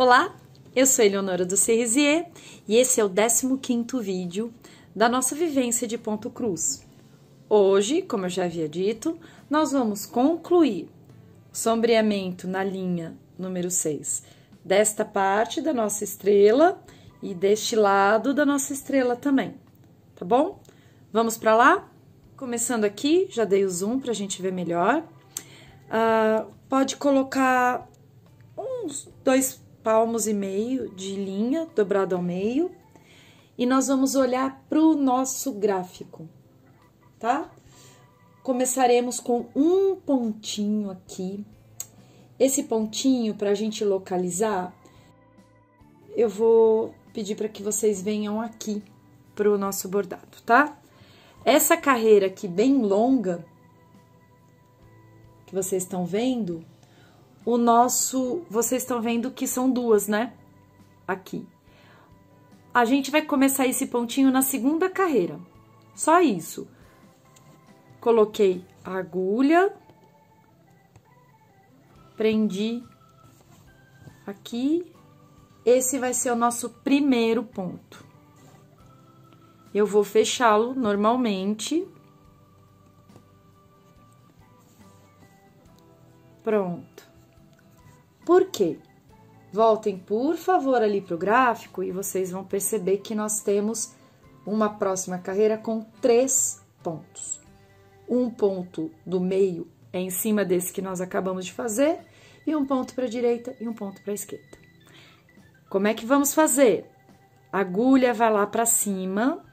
Olá, eu sou Eleonora do Cerisier e esse é o 15º vídeo da nossa vivência de ponto cruz. Hoje, como eu já havia dito, nós vamos concluir o sombreamento na linha número 6 desta parte da nossa estrela e deste lado da nossa estrela também, tá bom? Vamos para lá? Começando aqui, já dei o zoom pra gente ver melhor. Pode colocar uns 2,5 palmos de linha dobrado ao meio e nós vamos olhar para o nosso gráfico, tá? Começaremos com um pontinho aqui. Esse pontinho, para a gente localizar, eu vou pedir para que vocês venham aqui para o nosso bordado, tá? Essa carreira aqui bem longa, que vocês estão vendo, vocês estão vendo que são duas, né? Aqui. A gente vai começar esse pontinho na segunda carreira. Só isso. Coloquei a agulha. Prendi aqui. Esse vai ser o nosso primeiro ponto. Eu vou fechá-lo normalmente. Pronto. Por quê? Voltem, por favor, ali para o gráfico e vocês vão perceber que nós temos uma próxima carreira com 3 pontos. Um ponto do meio é em cima desse que nós acabamos de fazer e um ponto para a direita e um ponto para a esquerda. Como é que vamos fazer? A agulha vai lá para cima.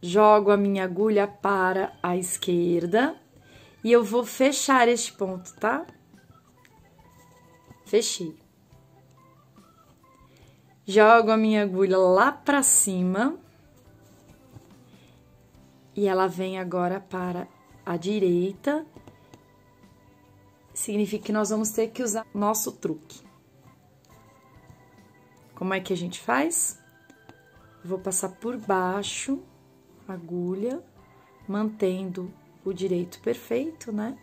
Jogo a minha agulha para a esquerda. E eu vou fechar este ponto, tá? Fechei. Jogo a minha agulha lá pra cima. E ela vem agora para a direita. Significa que nós vamos ter que usar nosso truque. Como é que a gente faz? Eu vou passar por baixo a agulha, mantendo o direito perfeito, né?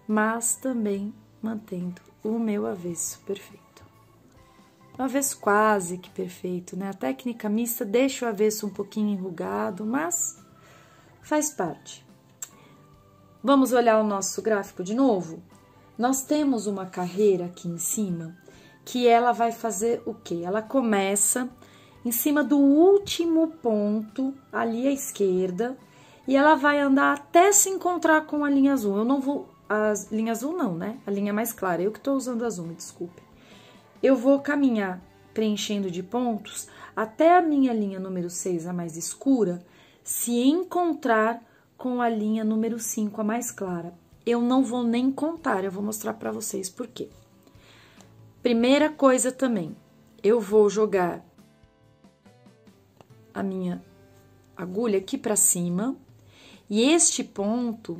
Mas também mantendo o meu avesso perfeito. O avesso quase que perfeito, né? A técnica mista deixa o avesso um pouquinho enrugado, mas faz parte. Vamos olhar o nosso gráfico de novo? Nós temos uma carreira aqui em cima que ela vai fazer o quê? Ela começa em cima do último ponto, ali à esquerda, e ela vai andar até se encontrar com a linha azul. Eu não vou... A linha azul não, né? A linha mais clara. Eu que tô usando azul, me desculpe. Eu vou caminhar preenchendo de pontos até a minha linha número 6, a mais escura, se encontrar com a linha número 5, a mais clara. Eu não vou nem contar, eu vou mostrar pra vocês por quê. Primeira coisa também, eu vou jogar a minha agulha aqui pra cima. E este ponto,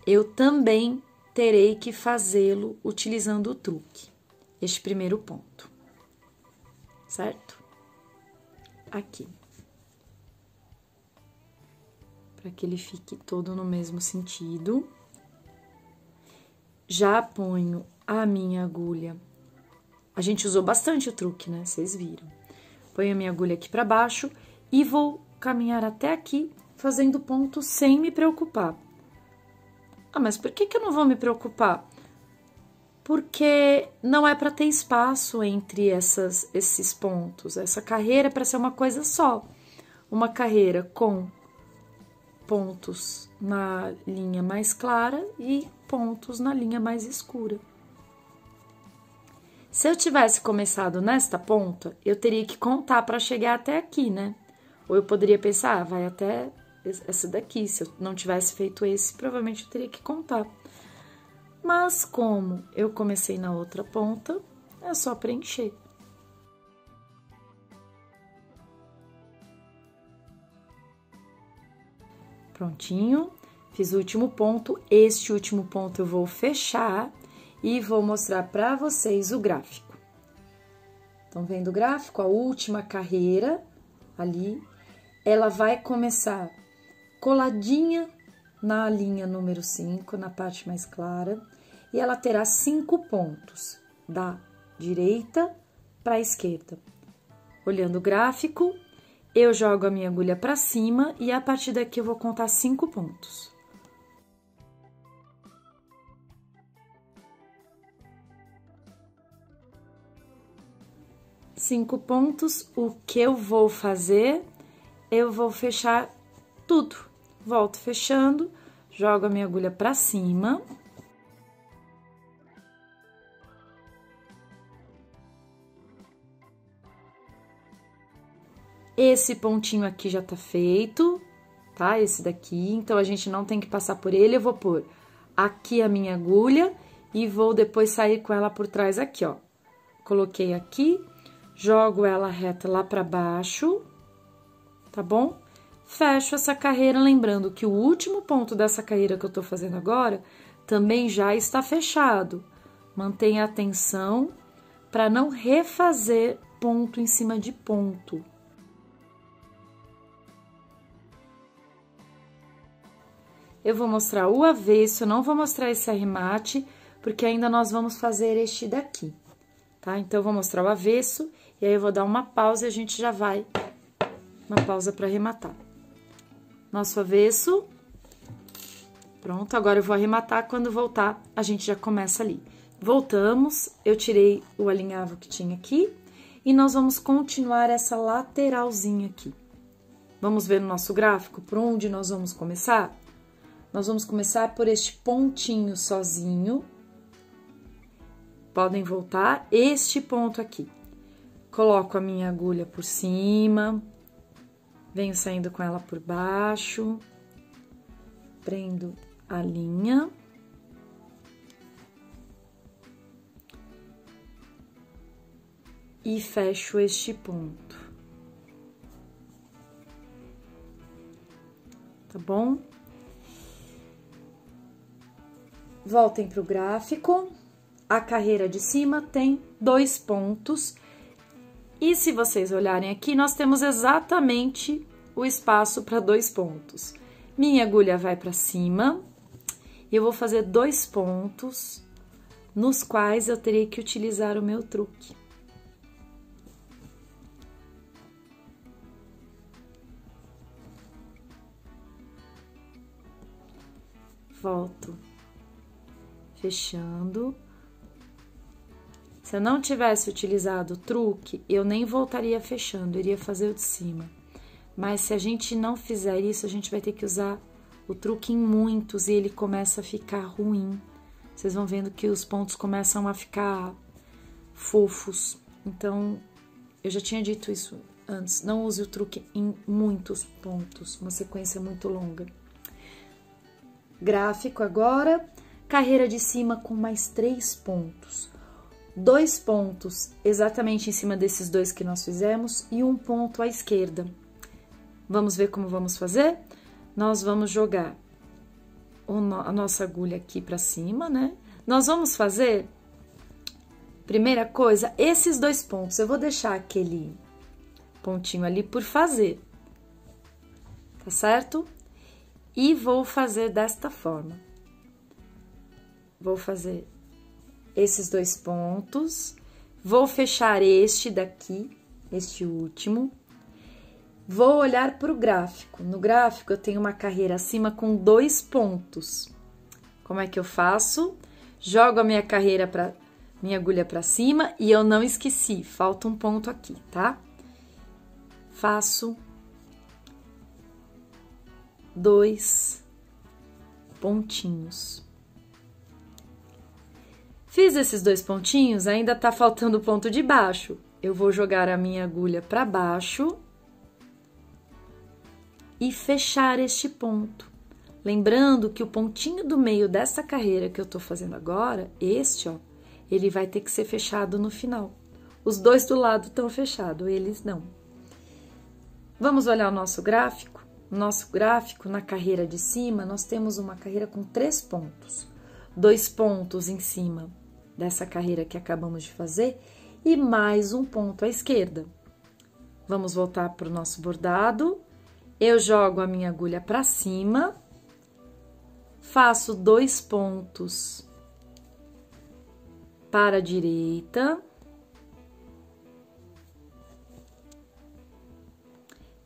eu também terei que fazê-lo utilizando o truque. Este primeiro ponto, certo? Aqui. Para que ele fique todo no mesmo sentido. Já ponho a minha agulha. A gente usou bastante o truque, né? Vocês viram. Ponho a minha agulha aqui para baixo e vou caminhar até aqui, fazendo ponto sem me preocupar. Ah, mas por que eu não vou me preocupar? Porque não é para ter espaço entre esses pontos. Essa carreira é para ser uma coisa só. Uma carreira com pontos na linha mais clara e pontos na linha mais escura. Se eu tivesse começado nesta ponta, eu teria que contar para chegar até aqui, né? Ou eu poderia pensar, vai até essa daqui. Se eu não tivesse feito esse, provavelmente eu teria que contar. Mas como eu comecei na outra ponta, é só preencher. Prontinho. Fiz o último ponto. Este último ponto eu vou fechar e vou mostrar para vocês o gráfico. Estão vendo o gráfico? A última carreira ali, ela vai começar coladinha na linha número 5, na parte mais clara, e ela terá 5 pontos, da direita para a esquerda. Olhando o gráfico, eu jogo a minha agulha para cima e a partir daqui eu vou contar 5 pontos. Cinco pontos, o que eu vou fazer? Eu vou fechar tudo. Volto fechando, jogo a minha agulha para cima. Esse pontinho aqui já tá feito, tá? Esse daqui, então a gente não tem que passar por ele. Eu vou pôr aqui a minha agulha e vou depois sair com ela por trás aqui, ó. Coloquei aqui, jogo ela reta lá pra baixo, tá bom? Fecho essa carreira, lembrando que o último ponto dessa carreira que eu tô fazendo agora também já está fechado. Mantenha a atenção para não refazer ponto em cima de ponto. Eu vou mostrar o avesso, eu não vou mostrar esse arremate, porque ainda nós vamos fazer este daqui, tá? Então, eu vou mostrar o avesso, e aí eu vou dar uma pausa e a gente já vai, uma pausa para arrematar. Nosso avesso, pronto, agora eu vou arrematar, quando voltar, a gente já começa ali. Voltamos, eu tirei o alinhavo que tinha aqui, e nós vamos continuar essa lateralzinha aqui. Vamos ver no nosso gráfico por onde nós vamos começar? Nós vamos começar por este pontinho sozinho. Podem voltar, este ponto aqui. Coloco a minha agulha por cima, venho saindo com ela por baixo, prendo a linha. E fecho este ponto. Tá bom? Voltem para o gráfico, a carreira de cima tem 2 pontos, e se vocês olharem aqui, nós temos exatamente o espaço para 2 pontos. Minha agulha vai para cima, e eu vou fazer 2 pontos, nos quais eu terei que utilizar o meu truque. Volto. Fechando. Se eu não tivesse utilizado o truque, eu nem voltaria fechando, eu iria fazer o de cima. Mas se a gente não fizer isso, a gente vai ter que usar o truque em muitos e ele começa a ficar ruim. Vocês vão vendo que os pontos começam a ficar fofos. Então, eu já tinha dito isso antes, não use o truque em muitos pontos, uma sequência muito longa. Gráfico agora. Carreira de cima com mais 3 pontos. 2 pontos exatamente em cima desses 2 que nós fizemos e 1 ponto à esquerda. Vamos ver como vamos fazer? Nós vamos jogar a nossa agulha aqui pra cima, né? Nós vamos fazer, primeira coisa, esses 2 pontos. Eu vou deixar aquele pontinho ali por fazer, tá certo? E vou fazer desta forma. Vou fazer esses 2 pontos, vou fechar este daqui, este último, vou olhar para o gráfico. No gráfico, eu tenho uma carreira acima com 2 pontos. Como é que eu faço? Jogo a minha carreira minha agulha para cima e eu não esqueci, falta um ponto aqui, tá? Faço 2 pontinhos. Fiz esses 2 pontinhos, ainda tá faltando o ponto de baixo. Eu vou jogar a minha agulha para baixo e fechar este ponto. Lembrando que o pontinho do meio dessa carreira que eu tô fazendo agora, este, ó, ele vai ter que ser fechado no final. Os 2 do lado estão fechados, eles não. Vamos olhar o nosso gráfico? Nosso gráfico, na carreira de cima, nós temos uma carreira com 3 pontos. 2 pontos em cima dessa carreira que acabamos de fazer e mais 1 ponto à esquerda. Vamos voltar para o nosso bordado. Eu jogo a minha agulha para cima, faço 2 pontos para a direita.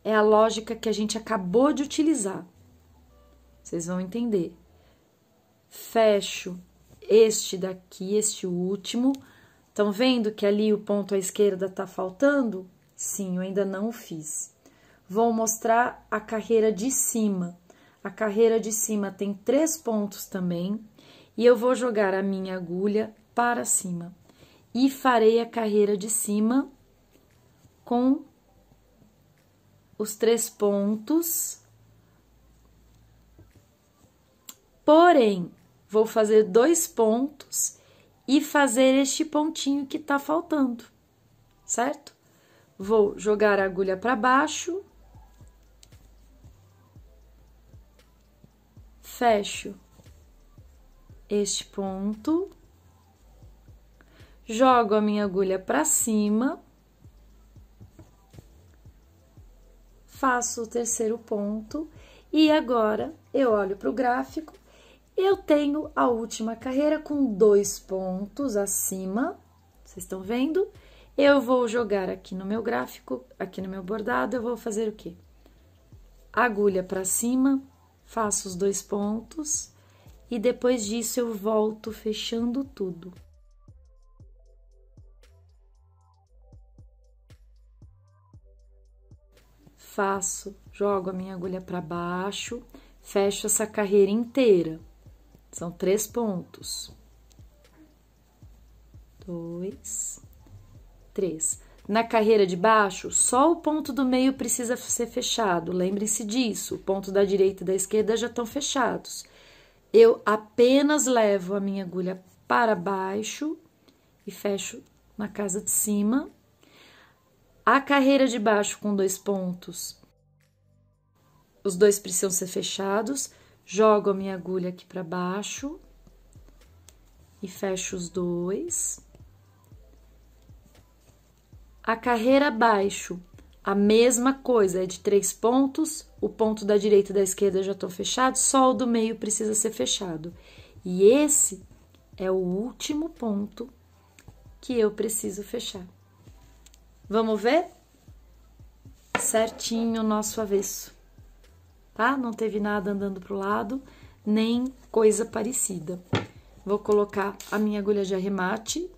É a lógica que a gente acabou de utilizar. Vocês vão entender. Fecho este daqui, este último. Estão vendo que ali o ponto à esquerda tá faltando? Sim, eu ainda não o fiz. Vou mostrar a carreira de cima. A carreira de cima tem 3 pontos também. E eu vou jogar a minha agulha para cima. E farei a carreira de cima com os 3 pontos. Porém, vou fazer 2 pontos e fazer este pontinho que tá faltando, certo? Vou jogar a agulha para baixo, fecho este ponto, jogo a minha agulha para cima, faço o terceiro ponto e agora eu olho para o gráfico. Eu tenho a última carreira com 2 pontos acima, vocês estão vendo? Eu vou jogar aqui no meu gráfico, aqui no meu bordado, eu vou fazer o quê? Agulha para cima, faço os 2 pontos e depois disso eu volto fechando tudo. Jogo a minha agulha para baixo, fecho essa carreira inteira. São 3 pontos. 2, 3. Na carreira de baixo, só o ponto do meio precisa ser fechado. Lembrem-se disso. O ponto da direita e da esquerda já estão fechados. Eu apenas levo a minha agulha para baixo e fecho na casa de cima. A carreira de baixo com 2 pontos, os 2 precisam ser fechados. Jogo a minha agulha aqui para baixo e fecho os 2. A carreira abaixo, a mesma coisa, é de 3 pontos, o ponto da direita e da esquerda já estão fechados, só o do meio precisa ser fechado. E esse é o último ponto que eu preciso fechar. Vamos ver? Certinho o nosso avesso. Tá? Não teve nada andando pro lado, nem coisa parecida. Vou colocar a minha agulha de arremate.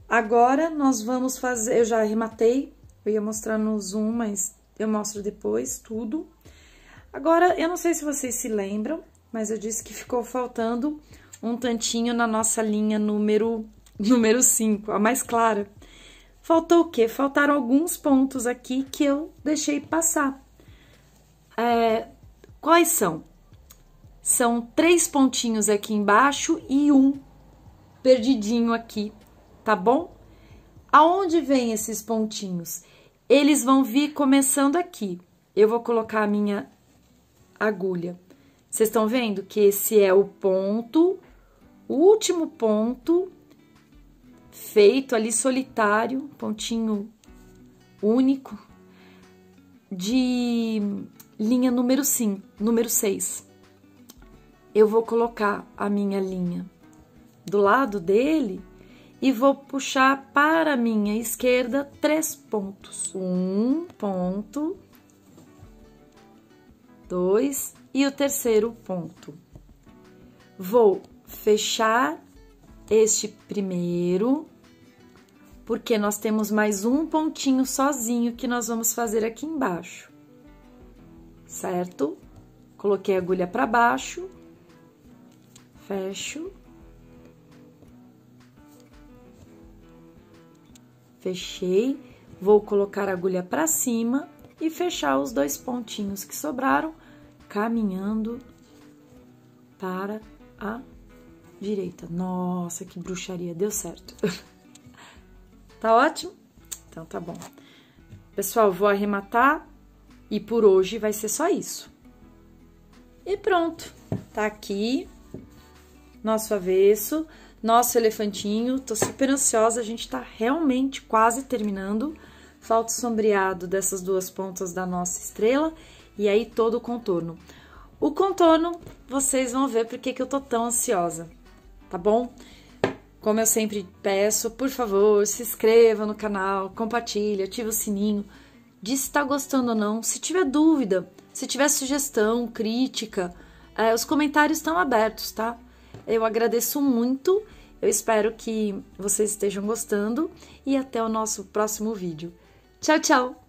Agora, nós vamos fazer... Eu já arrematei, eu ia mostrar no zoom, mas eu mostro depois tudo. Agora, eu não sei se vocês se lembram, mas eu disse que ficou faltando um tantinho na nossa linha número 5, a mais clara. Faltou o quê? Faltaram alguns pontos aqui que eu deixei passar. Quais são? São 3 pontinhos aqui embaixo e um perdidinho aqui, tá bom? Aonde vem esses pontinhos? Eles vão vir começando aqui. Eu vou colocar a minha agulha. Vocês estão vendo que esse é o ponto, o último ponto feito ali solitário, pontinho único de linha número 6. Eu vou colocar a minha linha do lado dele e vou puxar para a minha esquerda 3 pontos. 1 ponto, 2 e o terceiro ponto. Vou fechar este primeiro, porque nós temos mais um pontinho sozinho que nós vamos fazer aqui embaixo, certo? Coloquei a agulha para baixo, fecho, fechei, vou colocar a agulha para cima e fechar os 2 pontinhos que sobraram, caminhando para a direita. Nossa, que bruxaria, deu certo. Tá ótimo? Então tá bom. Pessoal, vou arrematar e por hoje vai ser só isso. E pronto, tá aqui nosso avesso, nosso elefantinho. Tô super ansiosa, a gente tá realmente quase terminando. Falta o sombreado dessas 2 pontas da nossa estrela e aí todo o contorno. O contorno, vocês vão ver porque que eu tô tão ansiosa, tá bom? Como eu sempre peço, por favor, se inscreva no canal, compartilhe, ative o sininho, diz se está gostando ou não. Se tiver dúvida, se tiver sugestão, crítica, os comentários estão abertos, tá? Eu agradeço muito, eu espero que vocês estejam gostando e até o nosso próximo vídeo. Tchau, tchau!